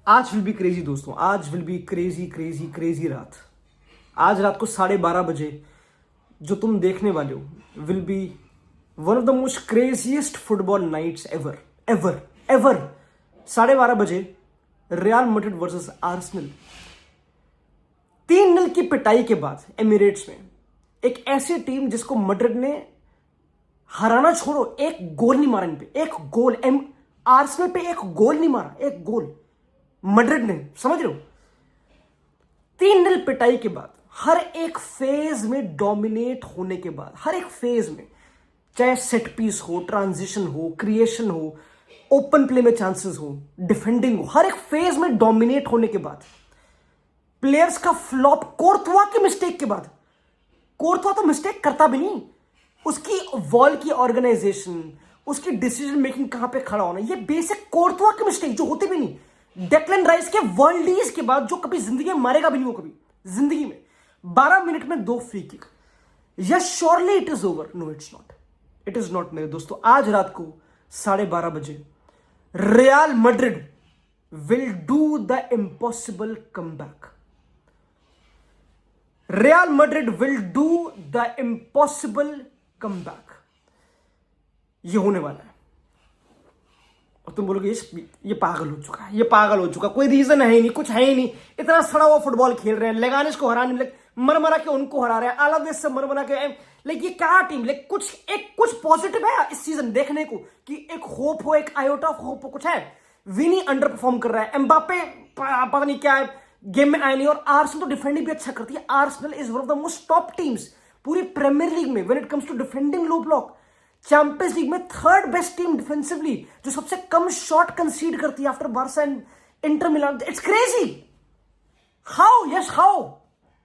आज will be crazy दोस्तों, आज will be crazy crazy crazy रात। आज रात को 12:30 बजे जो तुम देखने वाले हो will be one of the most craziest football nights ever ever ever. 12:30 Real Madrid versus Arsenal. 3-0 की पिटाई के बाद एमिरेट्स में एक ऐसी टीम जिसको मैड्रिड ने हराना छोड़ो, एक गोल नहीं मारा इन पे, एक गोल आर्सेनल पे एक गोल नहीं मारा, एक गोल मैड्रिड ने, समझ रहे हो। 3-0 पिटाई के बाद हर एक फेज में डोमिनेट होने के बाद, हर एक फेज में, चाहे सेट पीस हो, ट्रांजिशन हो, क्रिएशन हो, ओपन प्ले में चांसेस हो, डिफेंडिंग हो, हर एक फेज में डोमिनेट होने के बाद प्लेयर्स का फ्लॉप, कोर्तवा की मिस्टेक के बाद, कोर्तवा तो मिस्टेक करता भी नहीं, उसकी वॉल की ऑर्गेनाइजेशन, उसकी डिसीजन मेकिंग कहां पे खड़ा होना, ये बेसिक कोर्तवा की मिस्टेक जो होती भी नहीं। डेक्लन राइस के वर्ल्डीज के बाद जो कभी जिंदगी में मारेगा भी नहीं, वो कभी जिंदगी में 12 मिनट में 2 free kick. Yes surely it is over, no it's not, it is not मेरे दोस्तों। आज रात को 12:30 Real Madrid will do the impossible comeback. Real Madrid will do the impossible comeback. ये होने वाला है। और तुम बोलोगे ये पागल हो चुका है, ये पागल हो चुका, कोई रीजन है ही नहीं, कुछ है ही नहीं, इतना सड़ा हुआ फुटबॉल खेल रहे हैं, लेगानिस को हराने में मरमरा के उनको हरा रहे हैं, आलावेस से मरमरा के, लाइक ये क्या टीम, लाइक कुछ पॉजिटिव है इस सीजन देखने को, कि एक होप हो, एक आयोटा ऑफ होप हो, कुछ है। विनी अंडर परफॉर्म कर रहा है, एम्बापे पता नहीं क्या है, गेम में आया नहीं, और आर्सेनल तो डिफेंडिंग भी अच्छा करती है। Arsenal is one of the most top teams पूरी प्रीमियर लीग में when it comes to defending low block. Champions League में 3rd बेस्ट टीम डिफेंसिवली, जो सबसे कम शॉट कंसीड करती है after Barca and Inter Milan. It's crazy. How, yes how,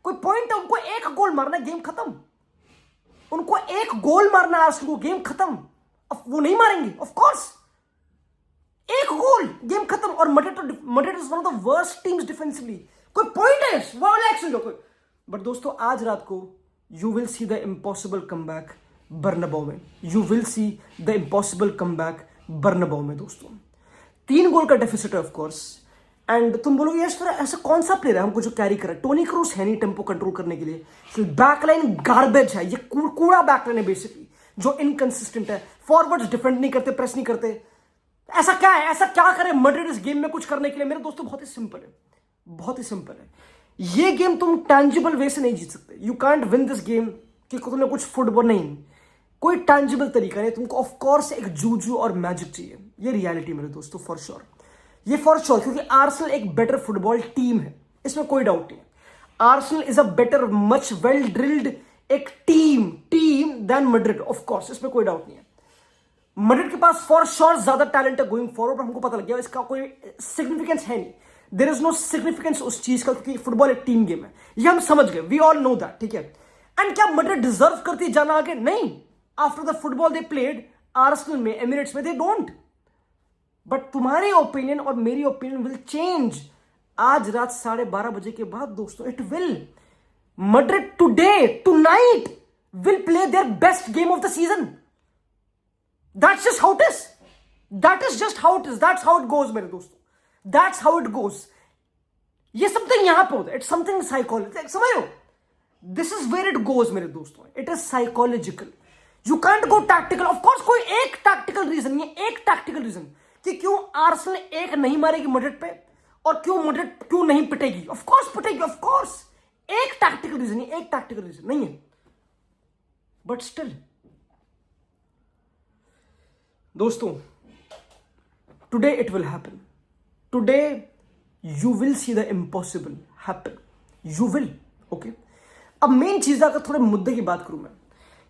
कोई point है? उनको एक गोल मारना है, गेम खत्म। उनको एक गोल मारना है आर्सेनल को, गेम खत्म। अब वो नहीं मारेंगे ऑफ कोर्स, एक गोल गेम खत्म। और Madrid is one of the worst teams defensively. कोई पॉइंट है? वो रिएक्शन कोई। बट दोस्तों आज रात को you will see the impossible comeback Bernabeu में। You will see the impossible comeback Bernabeu में दोस्तों। 3 गोल का डेफिसिट है ऑफ कोर्स। एंड तुम बोलोगे यस फिर ऐसा कौन सा प्लेयर है हमको जो कैरी कर रहा है? टोनी क्रूस है नहीं टेम्पो कंट्रोल करने के लिए। बैकलाइन गार्बेज है, ये कूड़ा बैकलाइन है बेसिकली, जो इनकंसिस्टेंट है। फॉरवर्ड्स डिफेंड नहीं करते, प्रेस नहीं करते। ऐसा क्या है, ऐसा क्या करे मैड्रिड इस गेम में कुछ करने के लिए? मेरे दोस्तों बहुत ही सिंपल है, बहुत ही सिंपल है। ये गेम तुम टैंजिबल वे से नहीं जीत सकते। You can't win this game कि तुमने कुछ फुटबॉल, नहीं, कोई टैंजिबल तरीका नहीं। तुमको ऑफ कोर्स एक जूजू और मैजिक चाहिए। ये रियलिटी मेरे दोस्तों, फॉर श्योर, ये फॉर श्योर, क्योंकि आर्सेनल एक बेटर फुटबॉल टीम है, इसमें कोई डाउट नहीं है। Arsenal is a better, much well drilled एक team than Madrid, of course, इसमें कोई डाउट नहीं है। मैड्रिड के पास फॉर श्योर ज्यादा टैलेंट है गोइंग फॉरवर्ड, हमको पता लग गया। इसका कोई सिग्निफिकेंस है नहीं, देयर इज नो सिग्निफिकेंस उस चीज का, क्योंकि फुटबॉल एक टीम गेम है, ये हम समझ गए, वी ऑल नो दैट, ठीक है। एंड क्या मैड्रिड डिजर्व करती है जाना आगे? नहीं। After the football they played Arsenal में, एमिरेट्स में, दे डोंट। बट तुम्हारी ओपिनियन और मेरी ओपिनियन विल चेंज आज रात 12:30 के बाद दोस्तों। It will. Madrid today, tonight will play their best game of the season. That's just how it is. That is just how it is. That's how it goes मेरे दोस्तों। That's how it goes. ये something यहां पे होता है। It's something psychological. समझ रहे हो? This is where it goes मेरे दोस्तों। It is psychological. You can't go tactical. Of course कोई एक tactical reason, ये एक tactical reason कि क्यों आर्सेनल एक नहीं मारेगी मैड्रिड पे, और क्यों मैड्रिड क्यों नहीं पिटेगी। Of course पिटेगी, of course। एक tactical reason, ये एक tactical reason नहीं है। But still दोस्तों, today it will happen. Today you will see the impossible happen. You will, okay. अब मेन चीज, अगर थोड़े मुद्दे की बात करूं मैं,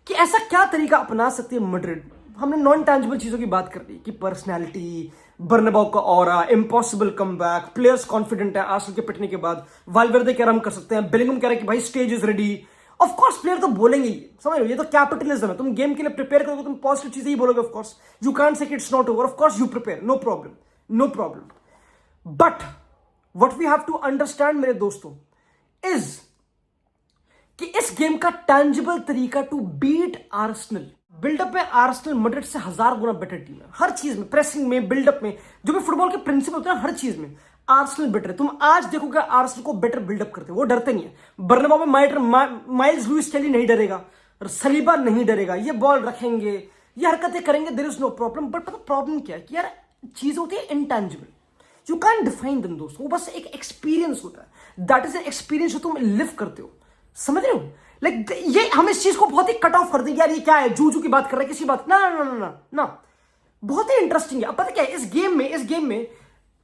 कि ऐसा क्या तरीका अपना सकती है मैड्रिड। हमने नॉन टैंजिबल चीजों की बात कर ली, कि पर्सनैलिटी, बर्नाबाउ का aura, impossible comeback, players confident है आर्सेनल के पिटने के बाद। वाल्वेर्दे कह रहा हम कर सकते हैं, बेलिंगम कह रहा है कि भाई stage is ready. Of course player तो बोलेंगे ही, समझ लो, ये तो कैपिटलिज्म है। तुम गेम के लिए प्रिपेयर करोगे, तुम पॉजिटिव चीजें ही बोलोगे। Of course you can't say it's not over, of course you prepare, no problem, no problem. But what we have to understand मेरे दोस्तों इज कि इस गेम का टैंजिबल तरीका टू बीट आर्सेनल, बिल्डअप में आर्सेनल मैड्रिड से 1000 गुना better team है। हर चीज में, प्रेसिंग में, बिल्डअप में, जो भी फुटबॉल के प्रिंसिपल होते हैं हर चीज में आर्सेनल बेटर है। तुम आज देखोगे आर्सेनल को बेटर बिल्डअप करते, वो डरते नहीं है। बर्नबाउ में माइल्स लुइस स्केली नहीं डरेगा, सलीबा नहीं डरेगा, ये बॉल रखेंगे, ये हरकतें करेंगे, there is no problem. But पता प्रॉब्लम क्या है कि यार चीज होती है intangible, you can define them दोस्तों, वो बस एक एक्सपीरियंस होता है, दैट इज एन एक्सपीरियंस जो तुम लिव करते हो, समझ रहे हो। लाइक ये हम इस चीज को बहुत ही कट ऑफ कर देंगे, यार ये क्या है, जू की बात कर रहे हैं, किसी बात ना ना ना ना ना, बहुत ही इंटरेस्टिंग है। अब पता क्या है इस गेम में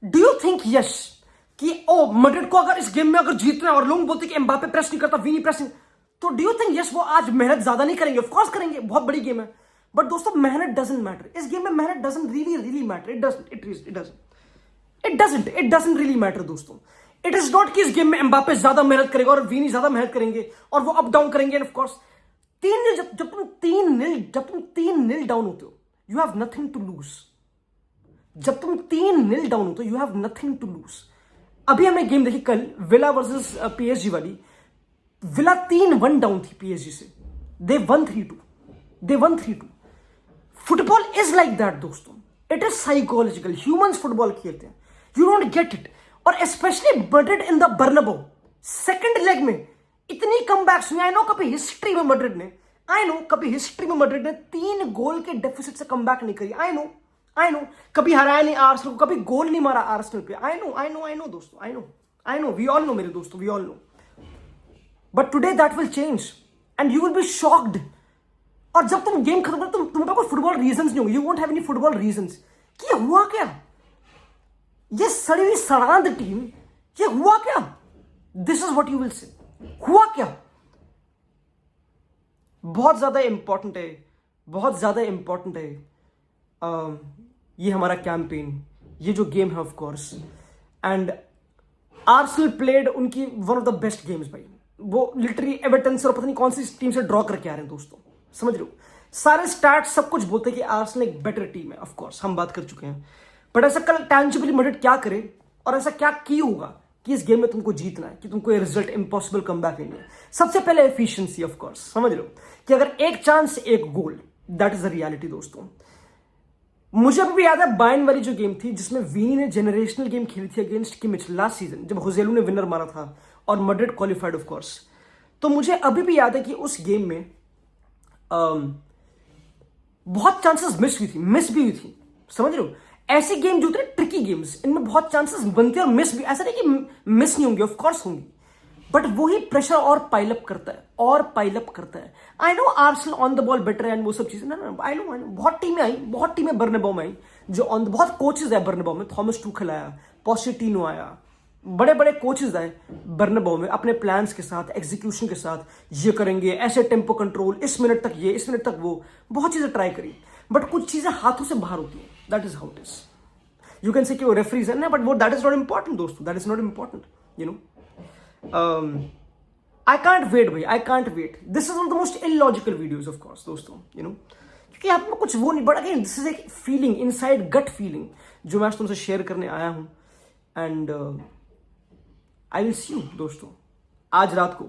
डू यू थिंक यस कि ओ मैड्रिड को अगर इस गेम में अगर जीतना है और लोग बोलते हैं कि एम्बापे प्रेस नहीं करता, विनी प्रेस नहीं, तो डू यू थिंक यस वो आज मेहनत ज्यादा नहीं करेंगे? ऑफ कोर्स करेंगे, बहुत बड़ी गेम है। बट दोस्तों मेहनत डजंट मैटर इस गेम में, मेहनत doesn't really matter, it doesn't really matter दोस्तों। इट इज नॉट कि इस गेम में एम्बापे ज्यादा मेहनत करेगा और विनी ज्यादा मेहनत करेंगे और वो अप डाउन करेंगे। ऑफ कोर्स 3-0 जब तुम 3-0 डाउन होते हो, you have nothing to lose. जब तुम 3-0 डाउन होते हो, you have nothing to lose. अभी हमने गेम देखी कल विला वर्सेस पीएसजी वाली, विला 3-1 डाउन थी पीएसजी से, they won 3-2। Football is like that दोस्तों, it is psychological, humans football खेलते हैं, यू डोंट गेट इट। और specially Madrid in the Bernabeu second leg में इतनी कमबैक्स हुई। आई नो कभी हिस्ट्री में मैड्रिड ने 3 गोल के डेफिसिट से कमबैक नहीं करी। आई नो कभी हराया नहीं आर्सेनल को, कभी गोल नहीं मारा आर्सेनल पे। आई नो दोस्तों, I know we all know मेरे दोस्तों, we all know. But today that will change and you will be shocked. और जब तुम गेम खत्म करो, तुम्हारे पास फुटबॉल रीजंस नहीं होंगे, you won't have any football reasons कि ये हुआ क्या, ये सड़ी हुई सड़ांध टीम, ये हुआ क्या। This is what you will say, हुआ क्या। बहुत ज्यादा इंपॉर्टेंट है ये हमारा कैंपेन, ये जो गेम है of course. And Arsenal played उनकी one of the best games भाई, वो लिटरली एवर्टन से और पता नहीं कौन सी टीम से ड्रॉ करके आ रहे हैं दोस्तों, समझ रहे हो। सारे स्टैट सब कुछ बोलते हैं कि आर्सेनल एक बेटर टीम है, ऑफ कोर्स हम बात कर चुके हैं। बट ऐसा कल टैंजिबली मैड्रिड क्या करे और ऐसा क्या की होगा कि इस गेम में तुमको जीतना है, कि तुमको ये रिजल्ट इंपॉसिबल कमबैक नहीं है। सबसे पहले एफिशिएंसी, ऑफ कोर्स समझ लो कि अगर एक चांस एक गोल, दैट इज द रियलिटी दोस्तों। मुझे अभी भी याद है बायर्न वाली जो गेम थी जिसमें विनी ने जेनरेशनल गेम खेली थी अगेंस्ट किमिच लास्ट सीजन, जब होजेलू ने विनर मारा था और मैड्रिड क्वालिफाइड ऑफ कोर्स। तो मुझे अभी भी याद है कि उस गेम में बहुत चांसेस मिस भी हुई थी, समझ रहे हो। ऐसी गेम जो होती है ट्रिकी गेम्स, इनमें बहुत चांसेस बनते हैं और मिस भी, ऐसा नहीं कि मिस नहीं होंगी, ऑफ कोर्स होंगी, बट वही प्रेशर और पाइलअप करता है। I know Arsenal on the ball better and वो सब चीजें, ना आई नो बहुत टीमें बर्नाब्यू में आई जो बहुत कोचेज आए बर्नाब्यू में, थॉमस टूखल आया, पोचेटिनो आया, बड़े कोचेज आए बर्नाब्यू में अपने प्लान्स के साथ, एग्जीक्यूशन के साथ, ये करेंगे ऐसे टेम्पो कंट्रोल, इस मिनट तक ये, इस मिनट तक वो, बहुत चीजें ट्राई करी। बट कुछ चीजें हाथों से बाहर होती है, that is how it is. You can say कि वो रेफरीज है ना, बट वो दैट इज नॉट इंपॉर्टेंट दोस्तों, that is not important, you know. I can't wait. This is one of the most illogical videos, of course, दोस्तों, you know, क्योंकि आप में कुछ वो नहीं, बट अगेन दिस इज एक फीलिंग, इनसाइड गट फीलिंग जो मैं आज तुमसे शेयर करने आया हूं। And I will see you दोस्तों आज रात को